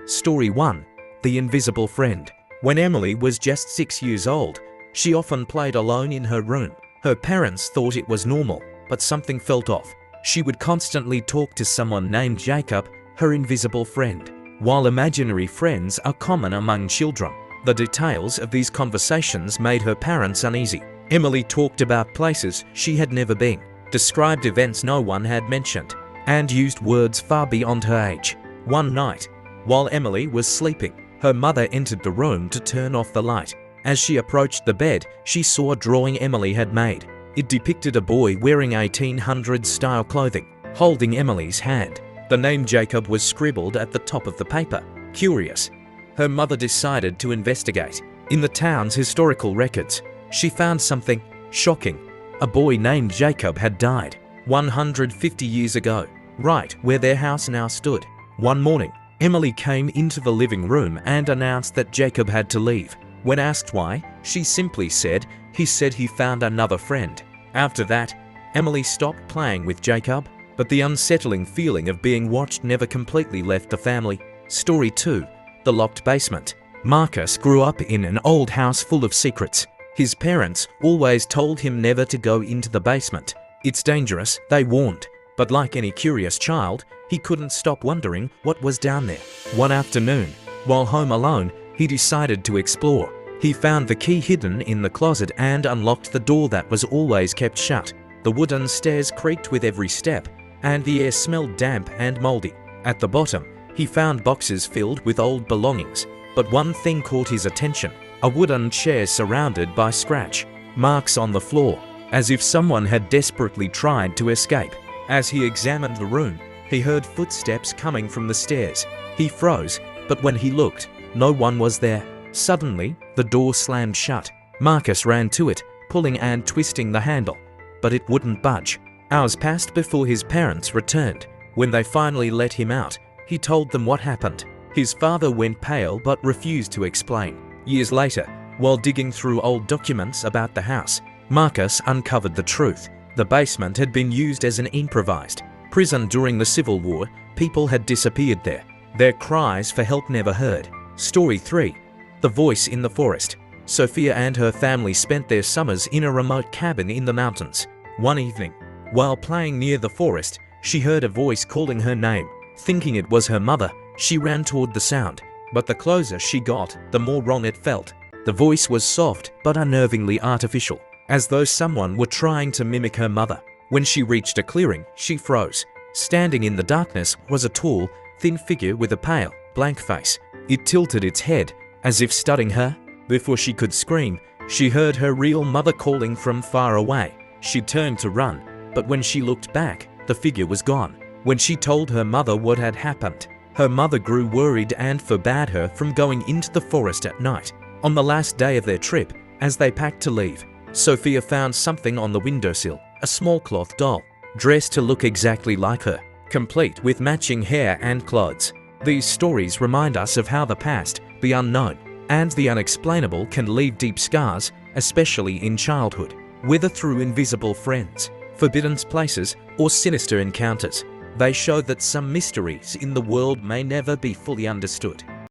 Story 1. The Invisible Friend. When Emily was just 6 years old, she often played alone in her room. Her parents thought it was normal, but something felt off. She would constantly talk to someone named Jacob, her invisible friend. While imaginary friends are common among children, the details of these conversations made her parents uneasy. Emily talked about places she had never been, described events no one had mentioned, and used words far beyond her age. One night, while Emily was sleeping, her mother entered the room to turn off the light. As she approached the bed, she saw a drawing Emily had made. It depicted a boy wearing 1800s-style clothing, holding Emily's hand. The name Jacob was scribbled at the top of the paper. Curious, her mother decided to investigate. In the town's historical records, she found something shocking. A boy named Jacob had died 150 years ago, right where their house now stood. One morning, Emily came into the living room and announced that Jacob had to leave. When asked why, she simply said, "He said he found another friend." After that, Emily stopped playing with Jacob, but the unsettling feeling of being watched never completely left the family. Story 2. The Locked Basement. Marcus grew up in an old house full of secrets. His parents always told him never to go into the basement. "It's dangerous," they warned. But like any curious child, he couldn't stop wondering what was down there. One afternoon, while home alone, he decided to explore. He found the key hidden in the closet and unlocked the door that was always kept shut. The wooden stairs creaked with every step, and the air smelled damp and moldy. At the bottom, he found boxes filled with old belongings. But one thing caught his attention: a wooden chair surrounded by scratch marks on the floor, as if someone had desperately tried to escape. As he examined the room, he heard footsteps coming from the stairs. He froze, but when he looked, no one was there. Suddenly, the door slammed shut. Marcus ran to it, pulling and twisting the handle, but it wouldn't budge. Hours passed before his parents returned. When they finally let him out, he told them what happened. His father went pale but refused to explain. Years later, while digging through old documents about the house, Marcus uncovered the truth. The basement had been used as an improvised prison during the Civil War. People had disappeared there, their cries for help never heard. Story 3. The Voice in the Forest. Sophia and her family spent their summers in a remote cabin in the mountains. One evening, while playing near the forest, she heard a voice calling her name. Thinking it was her mother, she ran toward the sound, but the closer she got, the more wrong it felt. The voice was soft but unnervingly artificial, as though someone were trying to mimic her mother. When she reached a clearing, she froze. Standing in the darkness was a tall, thin figure with a pale, blank face. It tilted its head, as if studying her. Before she could scream, she heard her real mother calling from far away. She turned to run, but when she looked back, the figure was gone. When she told her mother what had happened, her mother grew worried and forbade her from going into the forest at night. On the last day of their trip, as they packed to leave, Sophia found something on the windowsill, a small cloth doll, dressed to look exactly like her, complete with matching hair and clothes. These stories remind us of how the past, the unknown, and the unexplainable can leave deep scars, especially in childhood. Whether through invisible friends, forbidden places, or sinister encounters, they show that some mysteries in the world may never be fully understood.